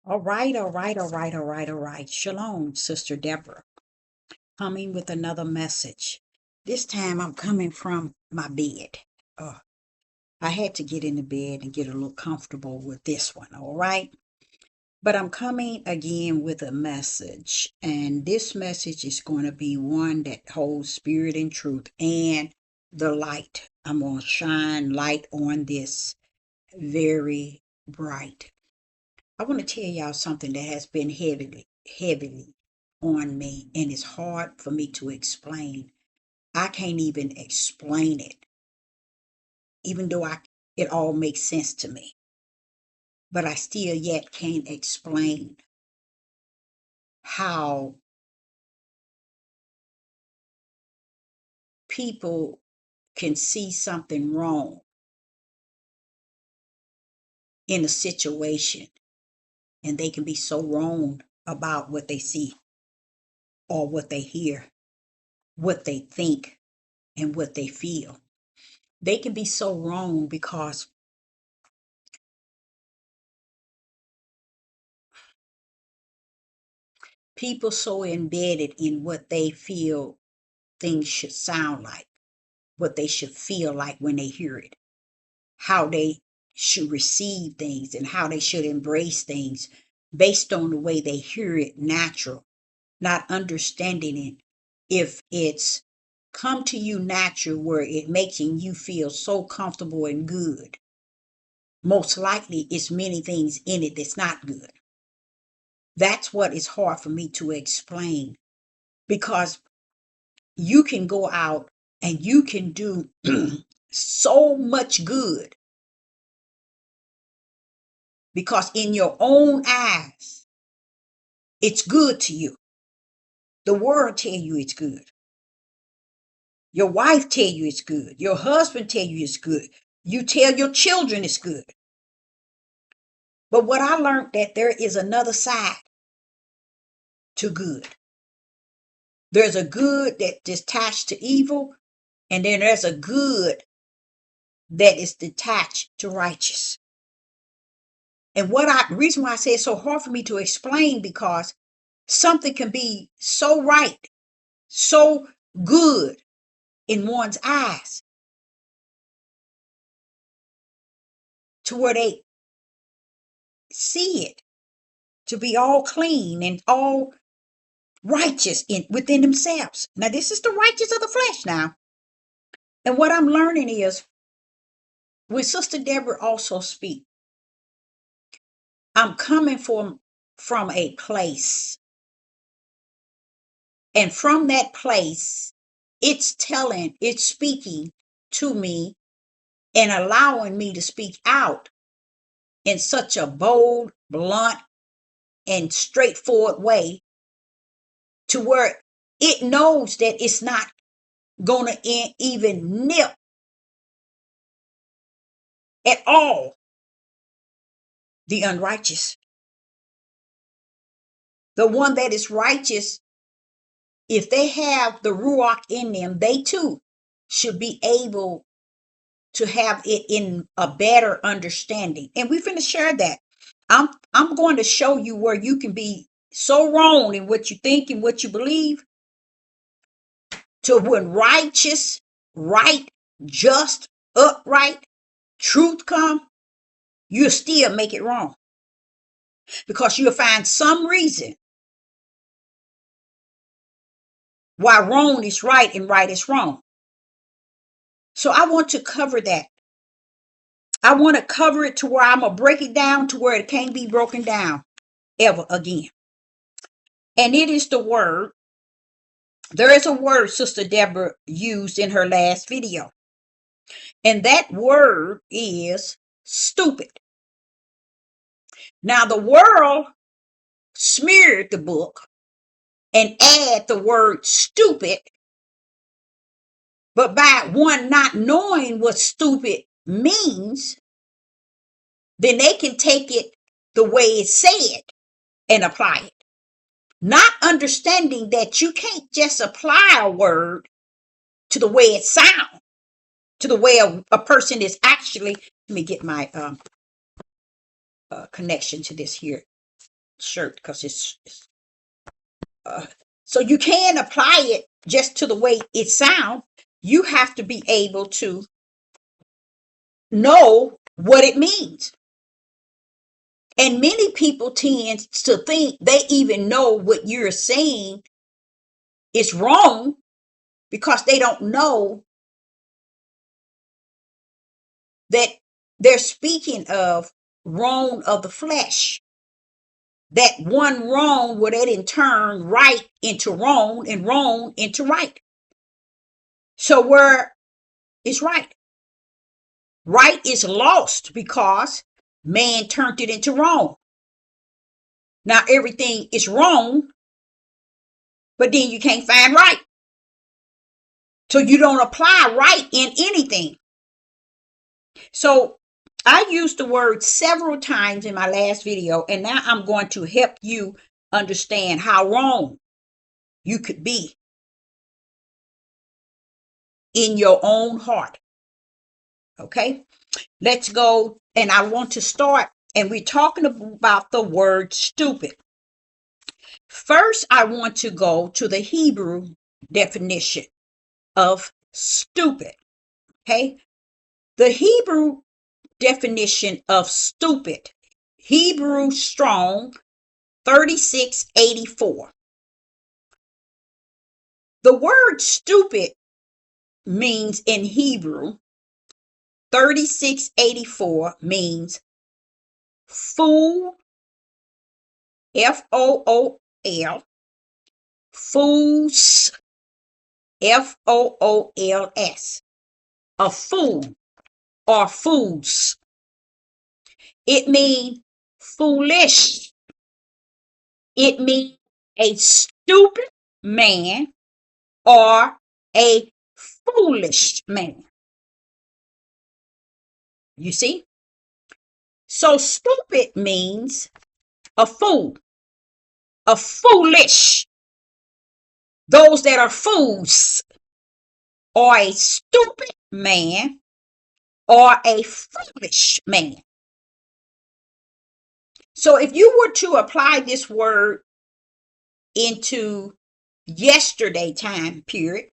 All right, all right, all right, all right, all right. Shalom, Sister Deborah, coming with another message. This time I'm coming from my bed. Uh, I had to get in the bed and get a little comfortable with this one, all right? But I'm coming again with a message, and this message is going to be one that holds spirit and truth and the light. I'm going to shine light on this very bright. I want to tell y'all something that has been heavily on me, and it's hard for me to explain. I can't even explain it, even though it all makes sense to me. But I still yet can't explain how people can see something wrong in a situation and they can be so wrong about what they see or what they hear, what they think, and what they feel. They can be so wrong because people so embedded in what they feel things should sound like, what they should feel like when they hear it, how they should receive things, and how they should embrace things based on the way they hear it natural, not understanding it if it's come to you natural where it making you feel so comfortable and good. Most likely it's many things in it that's not good. That's what is hard for me to explain, because you can go out and you can do so much good because in your own eyes it's good to you. The world tell you it's good. Your wife tell you it's good. Your husband tell you it's good. You tell your children it's good. But what I learned, that there is another side to good. There's a good that is attached to evil, and then there's a good that is detached to righteous. And reason why I say it's so hard for me to explain, because something can be so right, so good in one's eyes, to where they see it to be all clean and all righteous within themselves. Now, this is the righteous of the flesh now. And what I'm learning is, when Sister Deborah also speak, I'm coming from a place. And from that place, it's speaking to me and allowing me to speak out in such a bold, blunt, and straightforward way, to where it knows that it's not going to even nip at all the unrighteous. The one that is righteous, if they have the Ruach in them, they too should be able to have it in a better understanding. And we're going to share that. I'm going to show you where you can be so wrong in what you think and what you believe, to when righteous, right, just, upright, truth come, you'll still make it wrong, because you'll find some reason why wrong is right and right is wrong. So I want to cover that. I want to cover it to where I'm going to break it down to where it can't be broken down ever again. And it is the word. There is a word Sister Deborah used in her last video. And that word is stupid. Now, the world smeared the book and add the word stupid, but by one not knowing what stupid means, then they can take it the way it's said and apply it, not understanding that you can't just apply a word to the way it sounds, to the way a person is actually. Let me get my connection to this here. shirt because so you can't apply it just to the way it sounds. You have to be able to know what it means. And many people tend to think they even know what you're saying is wrong because they don't know that they're speaking of wrong of the flesh. That one wrong would then turn right into wrong and wrong into right. So where is right? Right is lost because man turned it into wrong. Now everything is wrong, but then you can't find right. So you don't apply right in anything. So I used the word several times in my last video, and now I'm going to help you understand how wrong you could be in your own heart. Okay, let's go. And I want to start, and we're talking about the word stupid. First, I want to go to the Hebrew definition of stupid. Okay, the Hebrew definition of stupid, Hebrew Strong 3684. The word stupid means in Hebrew 3684 means fool, FOOL, fools, FOOLS, a fool or fools. It means foolish. It means a stupid man or a foolish man. You see? So stupid means a fool, a foolish. Those that are fools, or a stupid man, or a foolish man. So if you were to apply this word into yesterday time period,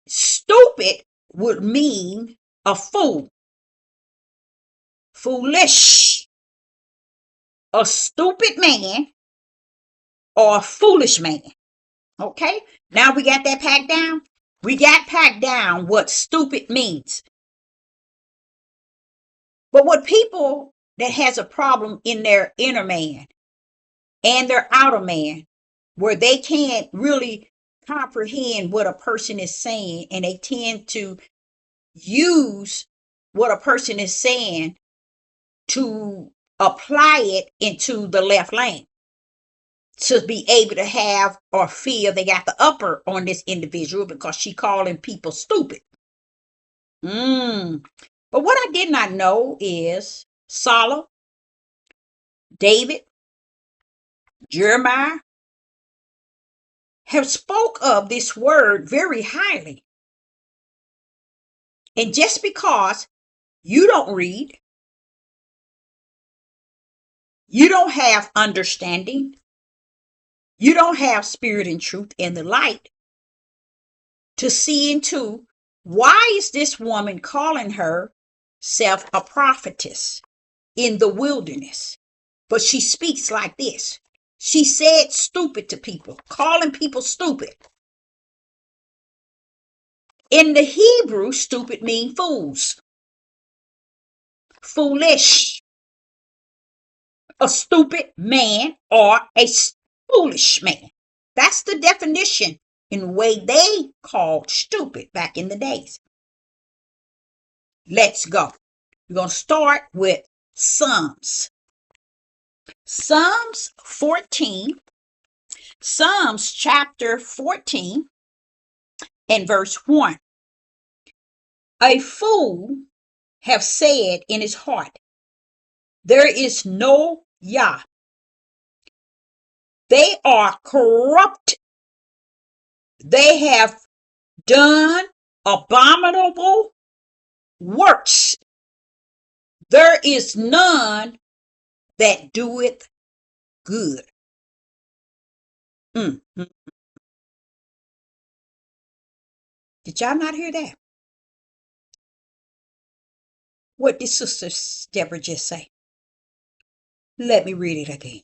stupid would mean a fool, foolish, a stupid man, or a foolish man. Okay, now we got that packed down. We got packed down what stupid means. But what people that has a problem in their inner man and their outer man, where they can't really comprehend what a person is saying, and they tend to use what a person is saying to apply it into the left lane to be able to have or feel they got the upper on this individual because she calling people stupid. But what I did not know is Solomon, David, Jeremiah have spoke of this word very highly. And just because you don't read, you don't have understanding, you don't have spirit and truth and the light to see into why is this woman calling herself a prophetess in the wilderness? But she speaks like this. She said stupid to people, calling people stupid. In the Hebrew, stupid means fools, foolish, a stupid man or a foolish man. That's the definition in the way they called stupid back in the days. Let's go. We're going to start with Psalms. Psalms 14. Psalms chapter 14 and verse 1. A fool have said in his heart, there is no Yah. They are corrupt. They have done abominable works. There is none that doeth good. Mm, mm. Did y'all not hear that? What did Sister Deborah just say? Let me read it again.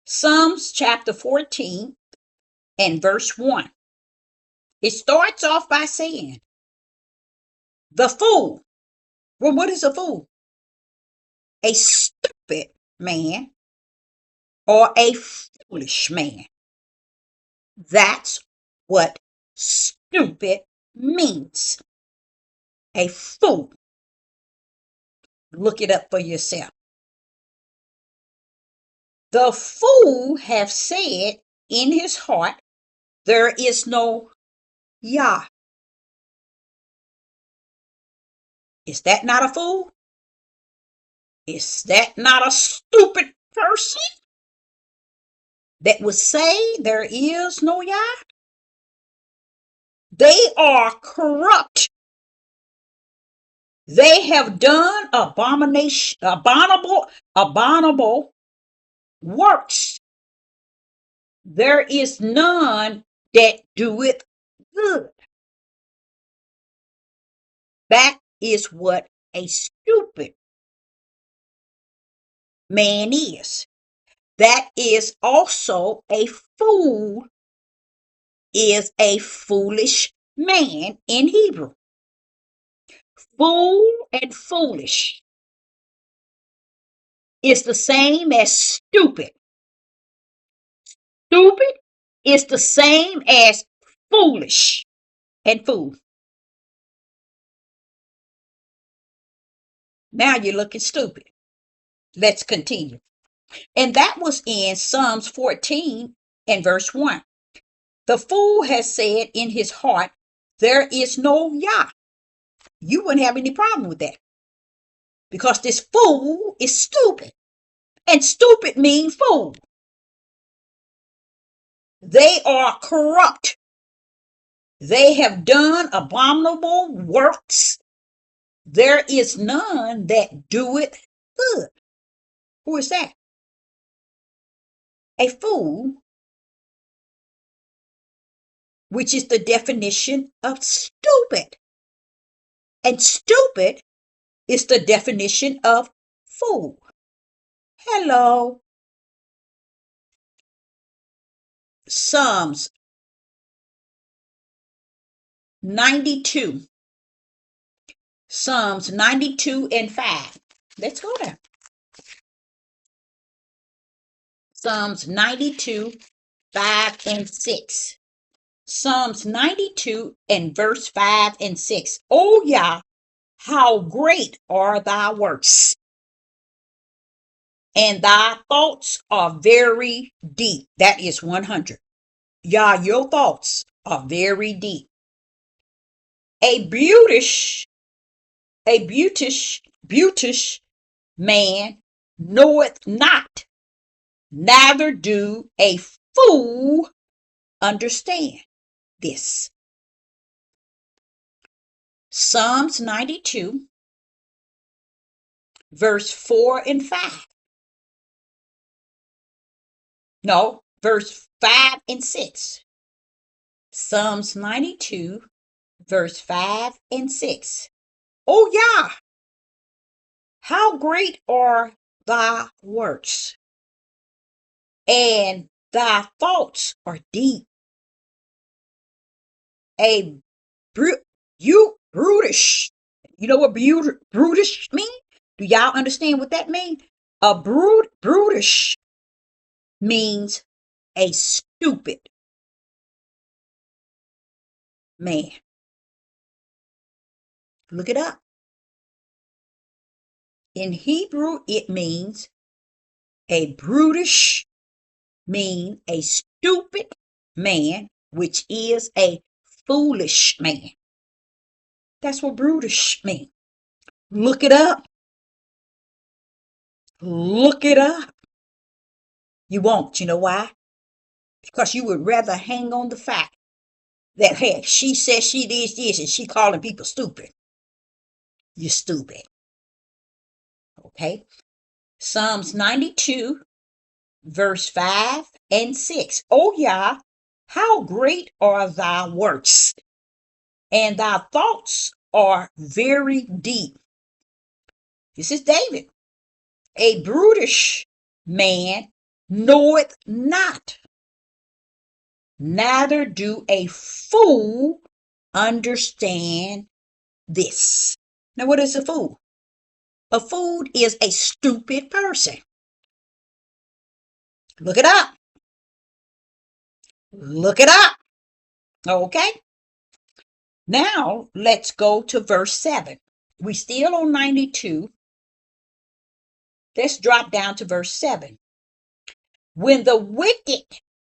Psalms chapter 14 and verse 1. It starts off by saying, the fool. Well, what is a fool? A stupid man or a foolish man. That's what stupid means. A fool. Look it up for yourself. The fool have said in his heart, there is no Yah. Is that not a fool? Is that not a stupid person that would say there is no Yah? They are corrupt. They have done abominable works. There is none that doeth good. That is what a stupid man is. That is also a fool, is a foolish man in Hebrew. Fool and foolish is the same as stupid. Stupid is the same as foolish and fool. Now you're looking stupid. Let's continue. And that was in Psalms 14 and verse 1. The fool has said in his heart, there is no Yah. You wouldn't have any problem with that. Because this fool is stupid. And stupid means fool. They are corrupt. They have done abominable works. There is none that doeth good. Who is that? A fool, which is the definition of stupid. And stupid is the definition of fool. Hello. Psalms 92. Psalms 92 and 5. Let's go there. Psalms 92, 5 and 6. Psalms 92 and verse 5 and 6. Oh, Yah, how great are thy works, and thy thoughts are very deep. That is 100. Yah, your thoughts are very deep. A beautish man knoweth not, neither do a fool understand this. Psalms 92, verse 4 and 5. No, verse 5 and 6. Psalms 92, verse 5 and 6. Oh, Yah, how great are thy works, and thy thoughts are deep. You brutish. You know what brutish mean? Do y'all understand what that means? A brutish means a stupid man. Look it up. In Hebrew, it means a brutish, mean a stupid man, which is a foolish man. That's what brutish means. Look it up. Look it up. You won't. You know why? Because you would rather hang on the fact that, hey, she says she did this and she calling people stupid. You're stupid. Okay. Psalms 92, verse 5 and 6. O Yah, how great are thy works, and thy thoughts are very deep. This is David. A brutish man knoweth not, neither do a fool understand this. Now, what is a fool? A fool is a stupid person. Look it up. Look it up. Okay. Now, let's go to verse 7. We still on 92. Let's drop down to verse 7. When the wicked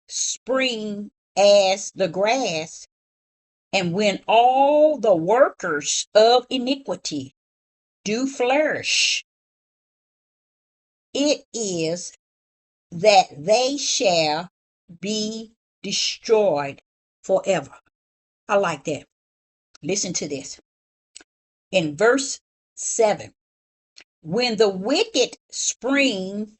spring as the grass, and when all the workers of iniquity do flourish, it is that they shall be destroyed forever. I like that. Listen to this. In verse 7, when the wicked spring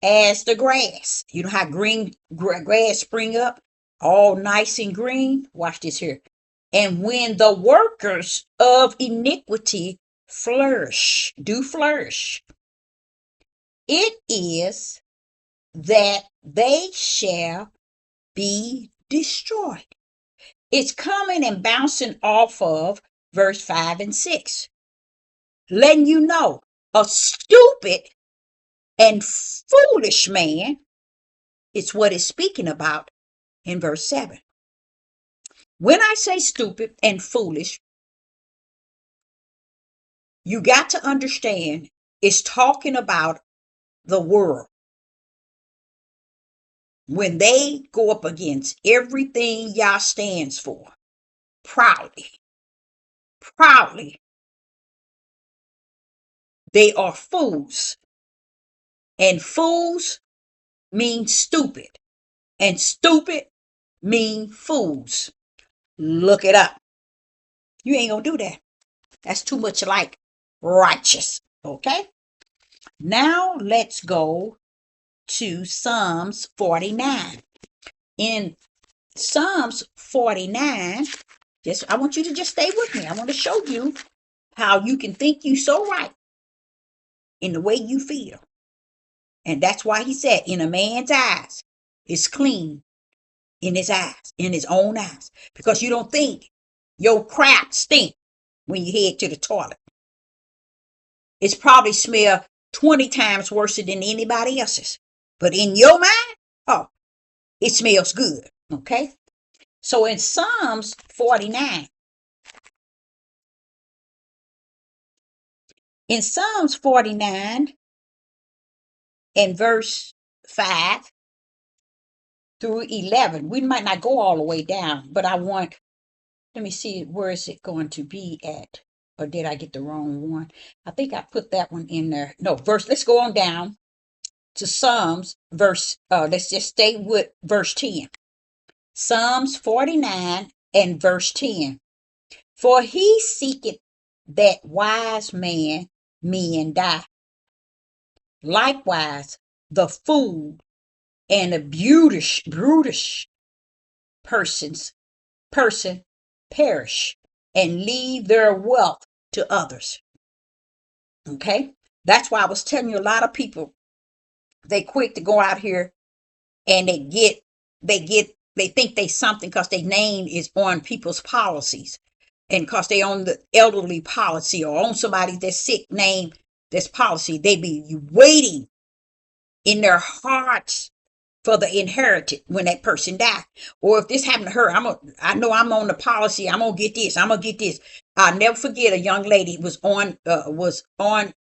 as the grass, you know how green grass spring up, all nice and green? Watch this here. And when the workers of iniquity do flourish, it is that they shall be destroyed. It's coming and bouncing off of verse 5 and 6, letting you know a stupid and foolish man is what it's speaking about in verse 7. When I say stupid and foolish, you got to understand it's talking about the world. When they go up against everything Yah stands for, proudly, they are fools. And fools mean stupid. And stupid mean fools. Look it up. You ain't gonna do that. That's too much like righteous. Okay? Now let's go to Psalms 49. In Psalms 49, I want you to just stay with me. I want to show you how you can think you so right in the way you feel. And that's why he said, in a man's eyes, it's clean in his eyes, in his own eyes. Because you don't think your crap stink when you head to the toilet. It's probably smell 20 times worse than anybody else's. But in your mind, oh, it smells good. Okay? So in Psalms 49, in verse 5 through 11, we might not go all the way down, but let me see, where is it going to be at? Or did I get the wrong one? I think I put that one in there. No, let's go on down to Psalms let's just stay with verse 10. Psalms 49 and verse 10. For he seeketh that wise men die. Likewise, the fool and the brutish person perish and leave their wealth to others. Okay? That's why I was telling you, a lot of people, they quick to go out here and they think they something because their name is on people's policies, and because they own the elderly policy or own somebody that's sick name, this policy, they be waiting in their hearts for the inheritance when that person die. Or if this happened to her, I know I'm on the policy, I'm gonna get this. I'll never forget, a young lady was on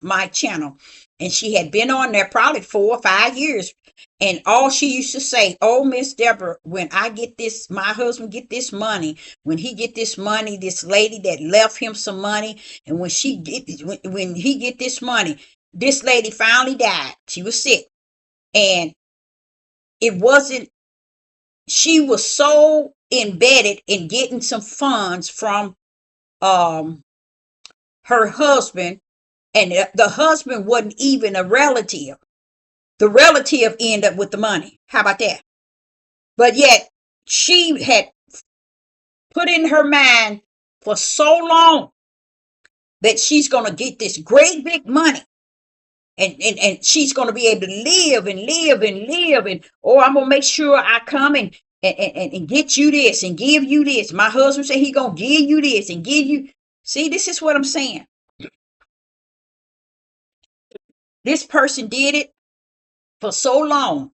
my channel, and she had been on there probably 4 or 5 years, and all she used to say, oh, Miss Deborah, when I get this, my husband get this money, when he get this money, this lady that left him some money, and when he get this money, this lady finally died. She was sick, and it wasn't, she was so embedded in getting some funds from her husband And the husband wasn't even a relative. The relative ended up with the money. How about that? But yet she had put in her mind for so long that she's going to get this great big money. And she's going to be able to live and live and live. And, oh, I'm going to make sure I come and get you this and give you this. My husband said he going to give you this and give you. See, this is what I'm saying. This person did it for so long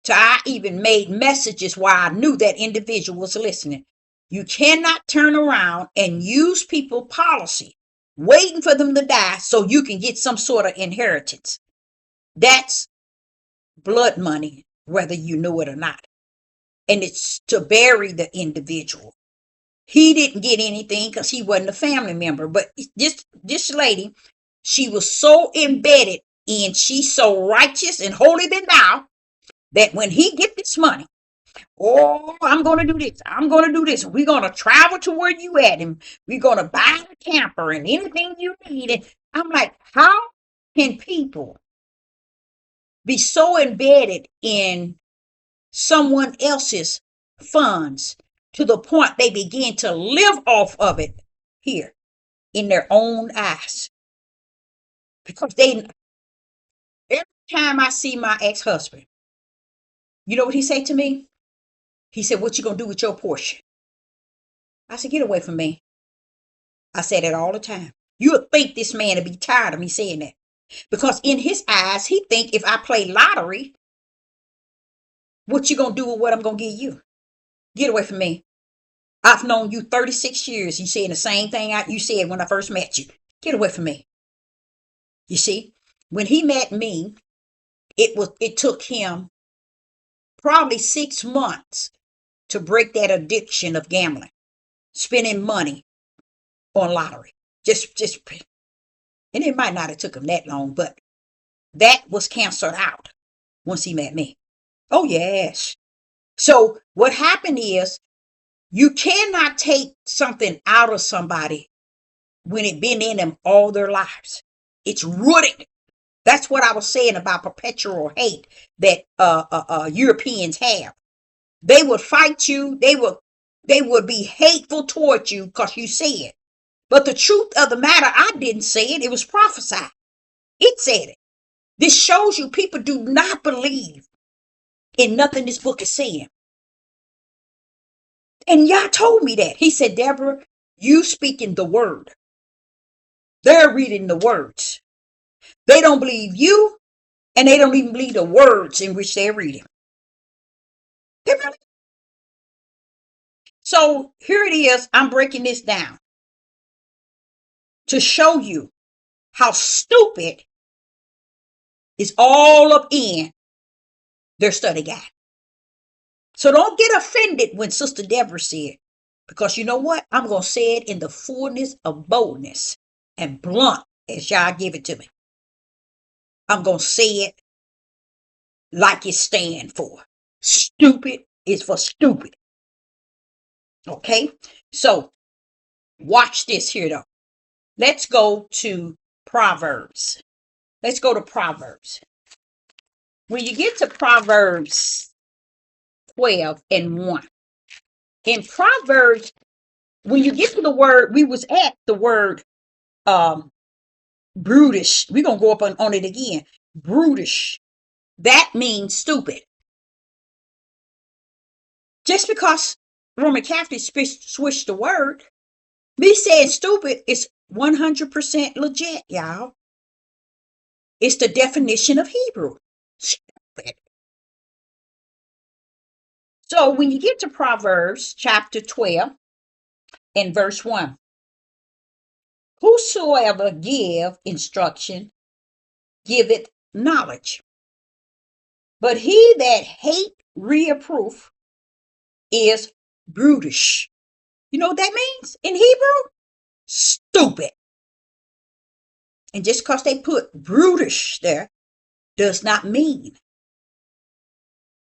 till I even made messages while I knew that individual was listening. You cannot turn around and use people policy, waiting for them to die so you can get some sort of inheritance. That's blood money, whether you know it or not. And it's to bury the individual. He didn't get anything because he wasn't a family member. But this lady, she was so embedded in, she's so righteous and holy than thou, that when he get this money, oh, I'm going to do this. I'm going to do this. We're going to travel to where you at, and we're going to buy a camper and anything you need. And I'm like, how can people be so embedded in someone else's funds to the point they begin to live off of it here in their own eyes? Because every time I see my ex-husband, you know what he say to me? He said, what you going to do with your portion? I said, get away from me. I said it all the time. You would think this man would be tired of me saying that. Because in his eyes, he think if I play lottery, what you going to do with what I'm going to give you? Get away from me. I've known you 36 years. You saying the same thing you said when I first met you. Get away from me. You see, when he met me, it took him probably 6 months to break that addiction of gambling, spending money on lottery. And it might not have took him that long, but that was canceled out once he met me. Oh, yes. So what happened is, you cannot take something out of somebody when it been in them all their lives. It's rooted. That's what I was saying about perpetual hate that Europeans have. They would fight you. They would be hateful towards you because you said. But the truth of the matter, I didn't say it. It was prophesied. It said it. This shows you people do not believe in nothing this book is saying. And Yah told me that. He said, Deborah, you speaking the word. They're reading the words. They don't believe you, and they don't even believe the words in which they're reading. So here it is. I'm breaking this down to show you how stupid is all up in their study guide. So don't get offended when Sister Deborah said, because you know what? I'm going to say it in the fullness of boldness and blunt as y'all give it to me. I'm going to say it like it stands for. Stupid is for stupid. Okay? So watch this here though. Let's go to Proverbs. Let's go to Proverbs. When you get to Proverbs 12 and 1. In Proverbs, when you get to the word, we was at the word brutish. We're going to go up on it again. Brutish. That means stupid. Just because Roman Catholics switched the word, me saying stupid is 100% legit, y'all. It's the definition of Hebrew. Stupid. So when you get to Proverbs chapter 12 and verse 1, whosoever give instruction giveth knowledge, but he that hate reproof is brutish. You know what that means in Hebrew? Stupid. And just because they put brutish there does not mean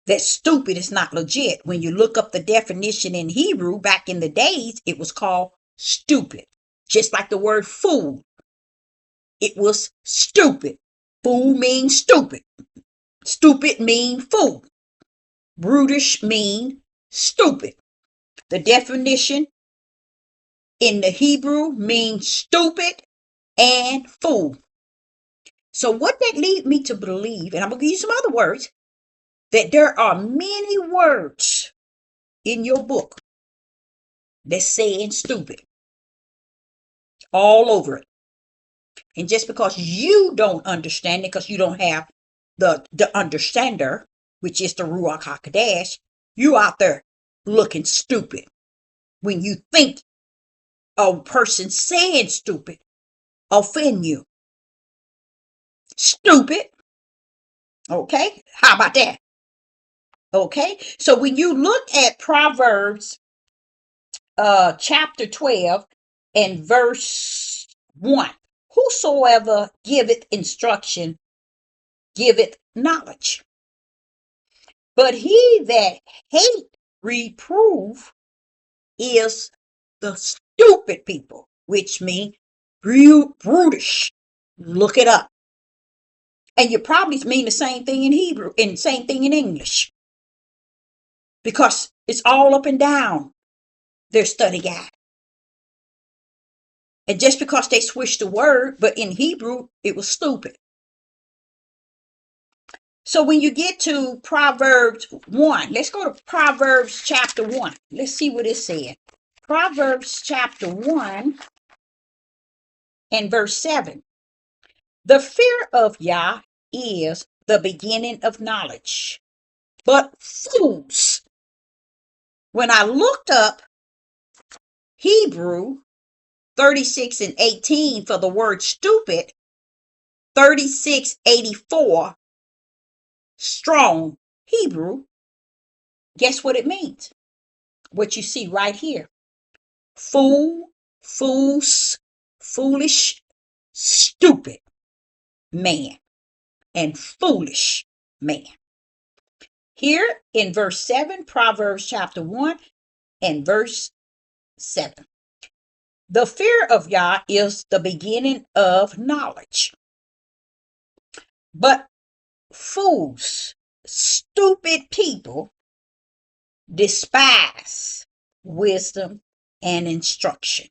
that stupid is not legit. When you look up the definition in Hebrew, back in the days, it was called stupid. Just like the word fool. It was stupid. Fool means stupid. Stupid mean fool. Brutish mean stupid. The definition in the Hebrew means stupid and fool. So what that leads me to believe, and I'm going to give you some other words, that there are many words in your book that's saying stupid all over it. And just because you don't understand it, because you don't have the understander, which is the Ruach HaKodesh, you out there looking stupid. When you think a person saying stupid offend you. Stupid. Okay? How about that? Okay? So when you look at Proverbs chapter 12 and verse 1, whosoever giveth instruction giveth knowledge. But he that hate reproof is the stupid people, which mean brutish. Look it up. And you probably mean the same thing in Hebrew and same thing in English. Because it's all up and down their study guide. And just because they switched the word, but in Hebrew, it was stupid. So when you get to Proverbs 1, let's go to Proverbs chapter 1. Let's see what it said. Proverbs chapter 1 and verse 7. The fear of Yah is the beginning of knowledge. But fools, when I looked up Hebrew 36 and 18 for the word stupid, 3684 strong Hebrew, guess what it means? What you see right here. Fool, fools, foolish, stupid man, and foolish man. Here in verse 7, Proverbs chapter 1 and verse 7. The fear of Yah is the beginning of knowledge. But fools, stupid people, despise wisdom and instruction.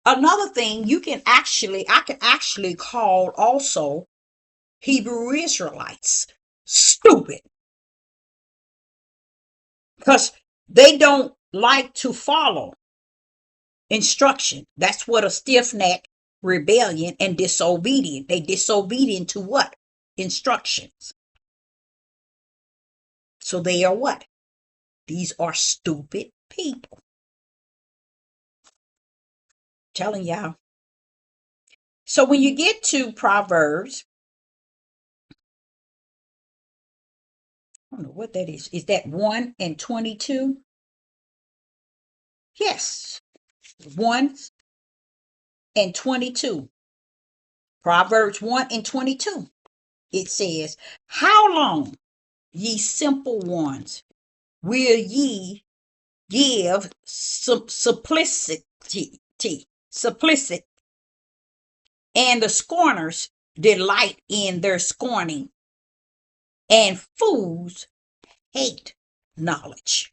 Another thing I can actually call also Hebrew Israelites stupid. Because they don't like to follow instruction. That's what a stiff-necked rebellion and disobedient. They disobedient to what? Instructions. So they are what? These are stupid people. Telling y'all. So when you get to Proverbs, I don't know what that is. Is that 1 and 22? Yes. 1 and 22. Proverbs 1 and 22. It says, how long, ye simple ones, will ye give simplicity, and the scorners delight in their scorning, and fools hate knowledge.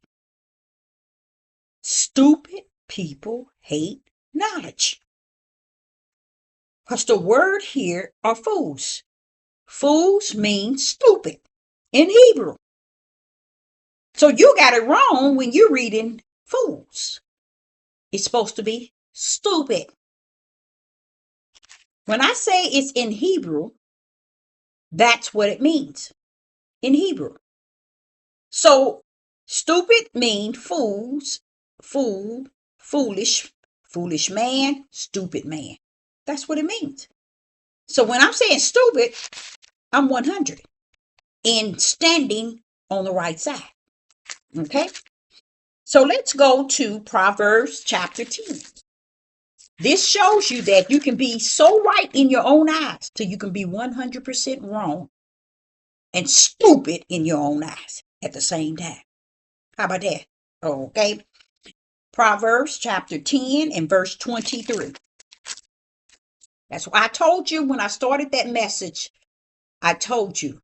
Stupid people hate knowledge. Because the word here are fools. Fools mean stupid in Hebrew. So you got it wrong when you're reading fools. It's supposed to be stupid. When I say it's in Hebrew, that's what it means in Hebrew. So stupid means fools, fool, foolish man, stupid man. That's what it means. So when I'm saying stupid, I'm 100 in standing on the right side. Okay? So let's go to Proverbs chapter 10. This shows you that you can be so right in your own eyes till you can be 100% wrong and stupid in your own eyes at the same time. How about that? Okay. Proverbs chapter 10 and verse 23. That's why I told you when I started that message, I told you,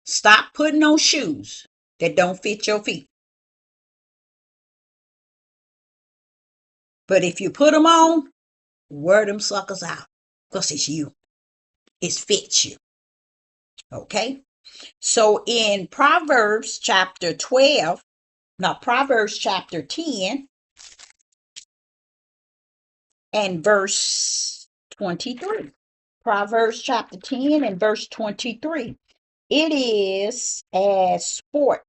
stop putting on shoes that don't fit your feet. But if you put them on, wear them suckers out because it's you. It fits you. Okay? So in Proverbs chapter 12, now Proverbs chapter 10 and verse 23. Proverbs chapter 10 and verse 23. It is as sport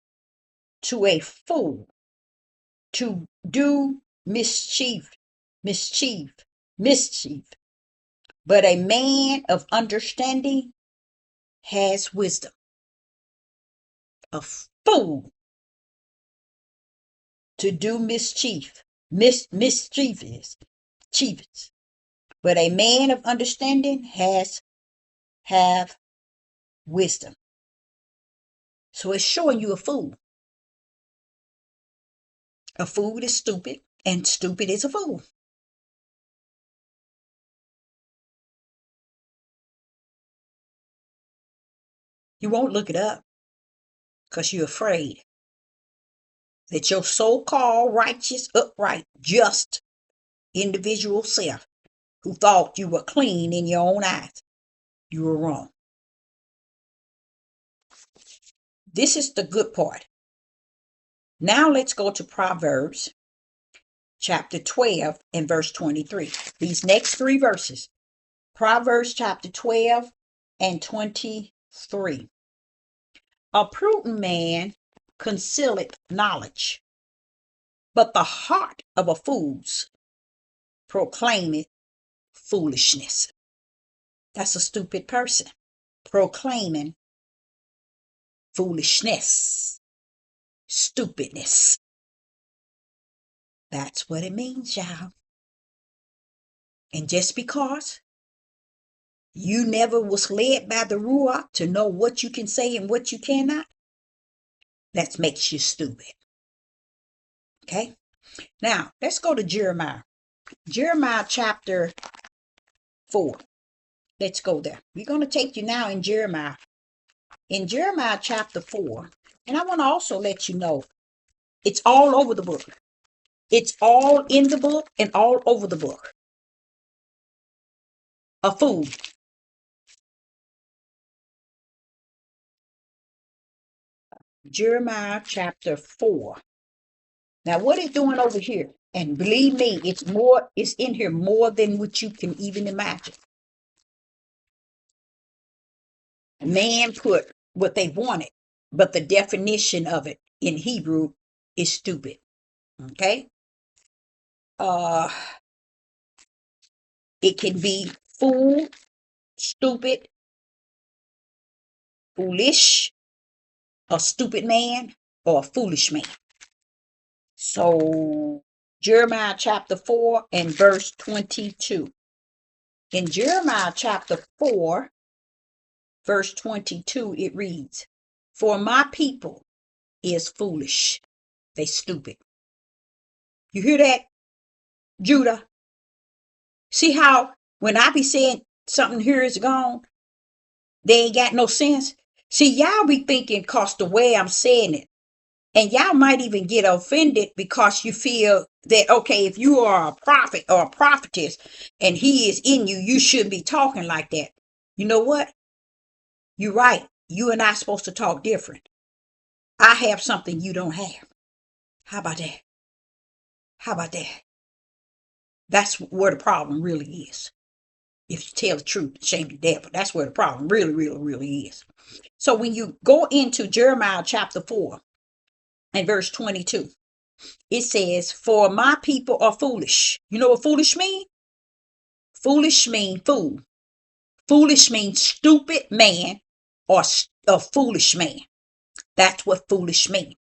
to a fool to do mischief, mischief. But a man of understanding has wisdom. A fool to do mischief. Mischievous. But a man of understanding have wisdom. So it's showing you a fool. A fool is stupid, and stupid is a fool. You won't look it up because you're afraid that your so-called righteous, upright, just individual self who thought you were clean in your own eyes, you were wrong. This is the good part. Now let's go to Proverbs chapter 12 and verse 23. These next three verses. Proverbs chapter 12 and 23. A prudent man concealeth knowledge, but the heart of a fool proclaimeth foolishness. That's a stupid person proclaiming foolishness, stupidness. That's what it means, y'all. And just because you never was led by the Ruach to know what you can say and what you cannot, that makes you stupid. Okay? Now, let's go to Jeremiah. Jeremiah chapter 4. Let's go there. We're going to take you now in Jeremiah. In Jeremiah chapter 4. And I want to also let you know, it's all over the book. It's all in the book and all over the book. A fool. Jeremiah chapter 4. Now, what it's doing over here, and believe me, it's in here more than what you can even imagine. Man put what they wanted, but the definition of it in Hebrew is stupid. Okay? It can be fool, stupid, foolish, a stupid man, or a foolish man. So, Jeremiah chapter 4 and verse 22. In Jeremiah chapter 4, verse 22, it reads, "For my people is foolish." They stupid. You hear that, Judah? See how when I be saying something here is gone, they ain't got no sense? See, y'all be thinking cause the way I'm saying it. And y'all might even get offended because you feel that, okay, if you are a prophet or a prophetess and he is in you, you shouldn't be talking like that. You know what? You're right. You and I are supposed to talk different. I have something you don't have. How about that? How about that? That's where the problem really is. If you tell the truth, shame the devil. That's where the problem really is. So when you go into Jeremiah chapter 4 and verse 22, it says, "For my people are foolish." You know what foolish mean? Foolish mean fool. Foolish means stupid man or a foolish man. That's what foolish mean.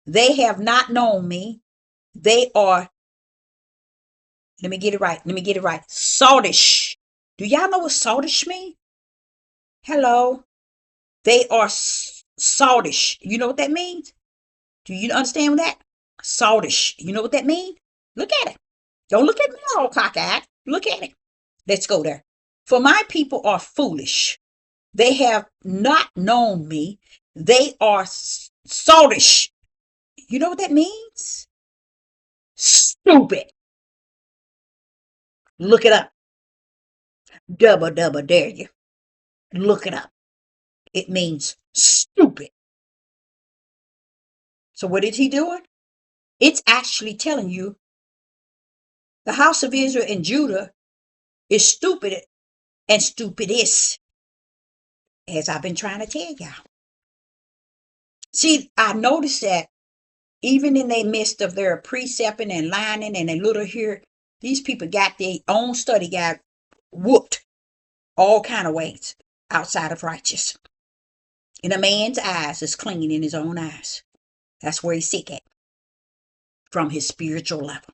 They have not known me. They are, let me get it right. Saltish. Do y'all know what saltish mean? Hello. They are saltish. You know what that means? Do you understand that? Saltish. You know what that means? Look at it. Don't look at me all cockeyed. Look at it. Let's go there. For my people are foolish. They have not known me. They are saltish. You know what that means? Stupid. Look it up. Double dare you. Look it up. It means stupid. So what is he doing? It's actually telling you the house of Israel and Judah is stupid and stupidest, as I've been trying to tell y'all. See, I noticed that even in the midst of their precepting and lining and a little here, these people got their own study, got whooped all kind of ways outside of righteous. In a man's eyes is clean in his own eyes. That's where he's sick at. From his spiritual level.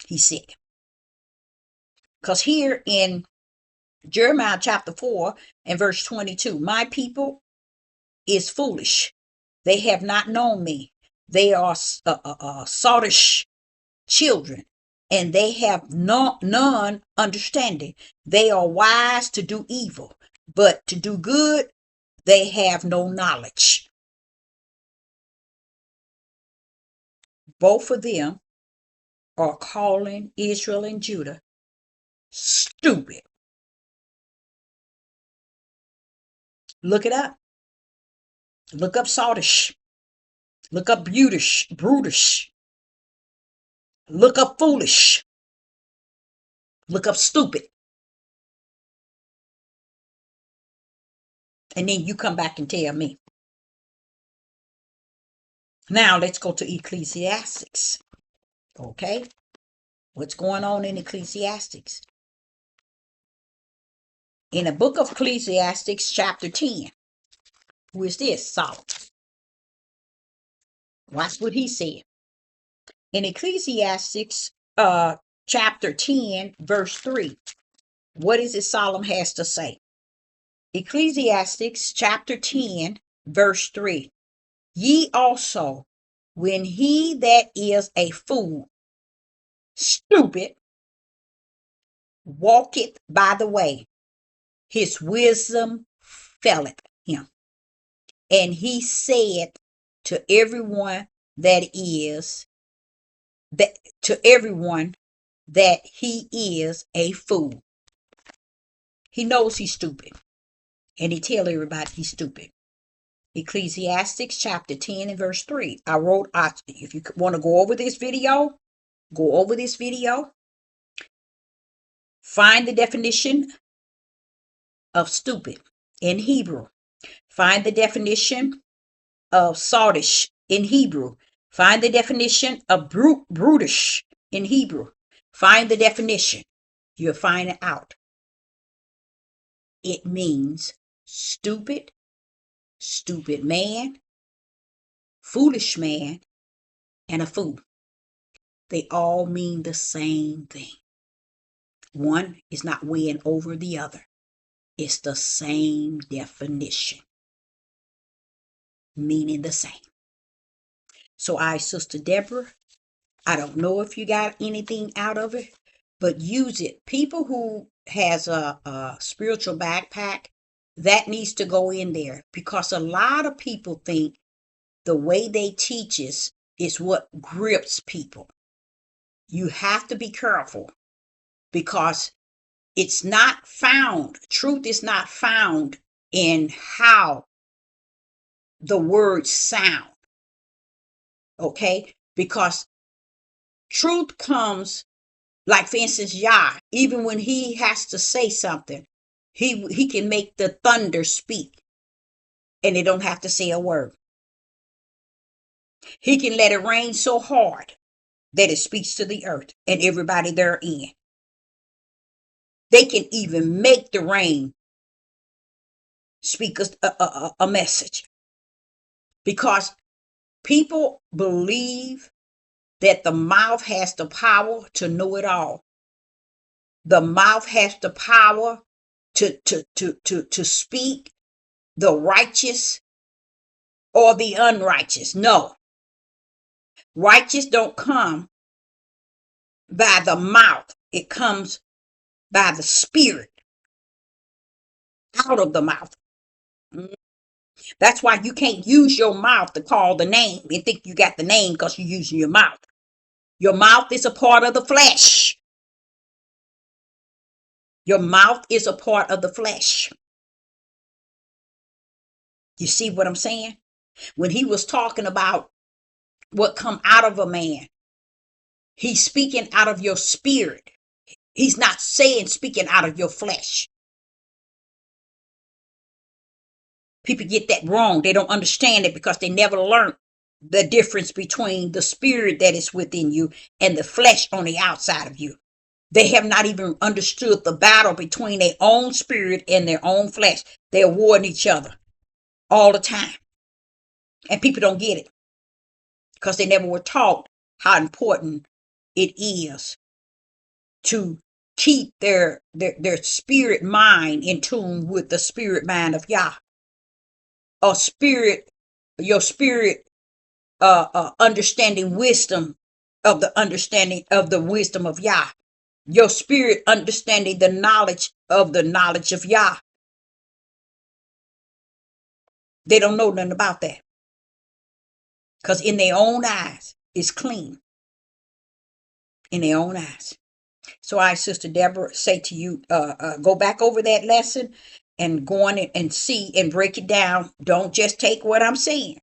He's sick. Because here in Jeremiah chapter 4 and verse 22, my people is foolish. They have not known me. They are sottish children, and they have none understanding. They are wise to do evil, but to do good, they have no knowledge. Both of them are calling Israel and Judah stupid. Look it up. Look up sottish. Look up brutish. Look up foolish. Look up stupid. And then you come back and tell me. Now let's go to Ecclesiastics. Okay? What's going on in Ecclesiastics? In the book of Ecclesiastics, chapter 10. Who is this? Solomon. Watch what he said. In Ecclesiastics chapter 10, verse 3. What is it Solomon has to say? Ecclesiastics chapter 10, verse 3. Ye also, when he that is a fool, stupid, walketh by the way, his wisdom faileth him. And he said to everyone that is, to everyone that he is a fool. He knows he's stupid. And he tell everybody he's stupid. Ecclesiastics chapter 10 and verse 3. If you want to go over this video, Find the definition of stupid in Hebrew. Find the definition of sottish in Hebrew. Find the definition of brutish in Hebrew. Find the definition. You'll find it out. It means stupid man, foolish man, and a fool. They all mean the same thing. One is not weighing over the other. It's the same definition, meaning the same. So Sister Deborah, I don't know if you got anything out of it, but use it. People who has a spiritual backpack, that needs to go in there, because a lot of people think the way they teach is what grips people. You have to be careful, because it's not found. Truth is not found in how the words sound. Okay? Because truth comes, like for instance, Yah, even when he has to say something, he can make the thunder speak and it don't have to say a word. He can let it rain so hard that it speaks to the earth and everybody therein. They can even make the rain speak a message, because people believe that the mouth has the power to know it all. The mouth has the power to speak the righteous or the unrighteous. No. Righteous don't come by the mouth. It comes by the Spirit out of the mouth. That's why you can't use your mouth to call the name and think you got the name because you're using your mouth. Your mouth is a part of the flesh. Your mouth is a part of the flesh. You see what I'm saying? When he was talking about what come out of a man, he's speaking out of your spirit. He's not saying speaking out of your flesh. People get that wrong. They don't understand it because they never learned the difference between the spirit that is within you and the flesh on the outside of you. They have not even understood the battle between their own spirit and their own flesh. They're warring each other all the time. And people don't get it because they never were taught how important it is to keep their spirit mind in tune with the spirit mind of Yah. Your spirit understanding wisdom of the wisdom of Yah. Your spirit understanding the knowledge of Yah. They don't know nothing about that. Because in their own eyes, it's clean. In their own eyes. So I, Sister Deborah, say to you, go back over that lesson and go on and see and break it down. Don't just take what I'm saying.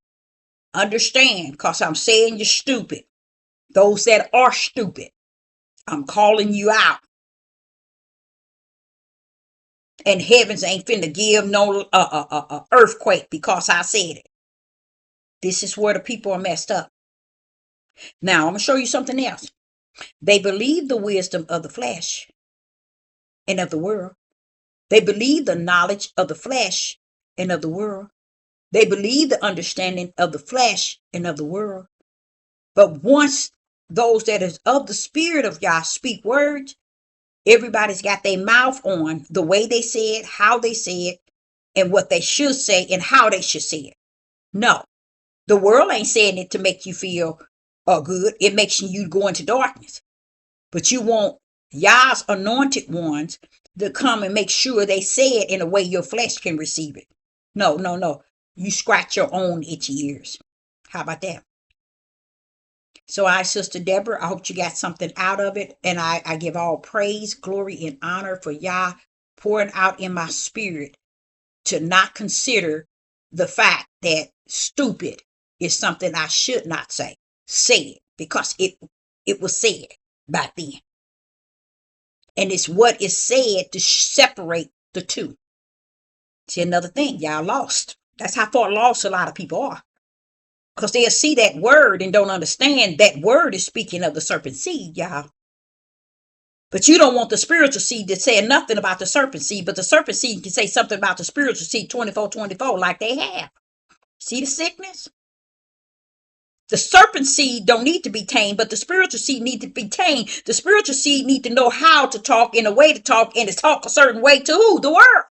Understand, because I'm saying you're stupid. Those that are stupid, I'm calling you out. And heavens ain't finna give no earthquake because I said it. This is where the people are messed up. Now, I'm going to show you something else. They believe the wisdom of the flesh and of the world. They believe the knowledge of the flesh and of the world. They believe the understanding of the flesh and of the world. But once those that is of the spirit of Yah speak words, everybody's got their mouth on the way they say it, how they say it, and what they should say and how they should say it. No, the world ain't saying it to make you feel good. It makes you go into darkness. But you want Yah's anointed ones to come and make sure they say it in a way your flesh can receive it. No, no, no. You scratch your own itchy ears. How about that? So Sister Deborah, I hope you got something out of it. And I give all praise, glory, and honor for Yah pouring out in my spirit to not consider the fact that stupid is something I should not say. Say it because it was said back then. And it's what is said to separate the two. See, another thing, y'all lost. That's how far lost a lot of people are. Because they'll see that word and don't understand that word is speaking of the serpent seed, y'all. But you don't want the spiritual seed to say nothing about the serpent seed, but the serpent seed can say something about the spiritual seed 24/24 like they have. See the sickness? The serpent seed don't need to be tamed, but the spiritual seed need to be tamed. The spiritual seed need to know how to talk in a way to talk and to talk a certain way to who? The world.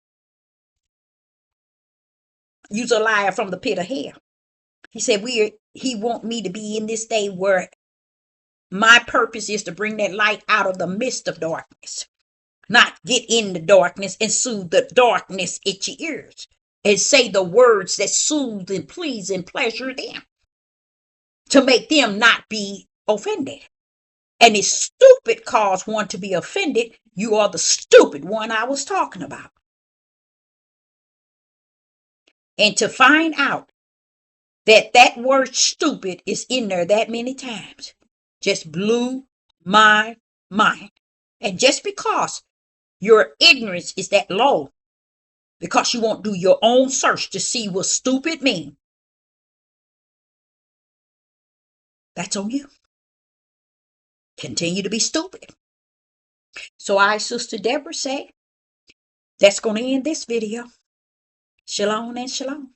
Use a liar from the pit of hell. He said, he want me to be in this day where my purpose is to bring that light out of the midst of darkness. Not get in the darkness and soothe the darkness at your ears. And say the words that soothe and please and pleasure them. To make them not be offended. And it's stupid cause one to be offended. You are the stupid one I was talking about. And to find out that word stupid is in there that many times just blew my mind. And just because your ignorance is that low, because you won't do your own search to see what stupid means, that's on you. Continue to be stupid. So Sister Deborah, say, that's going to end this video. Shalom and shalom.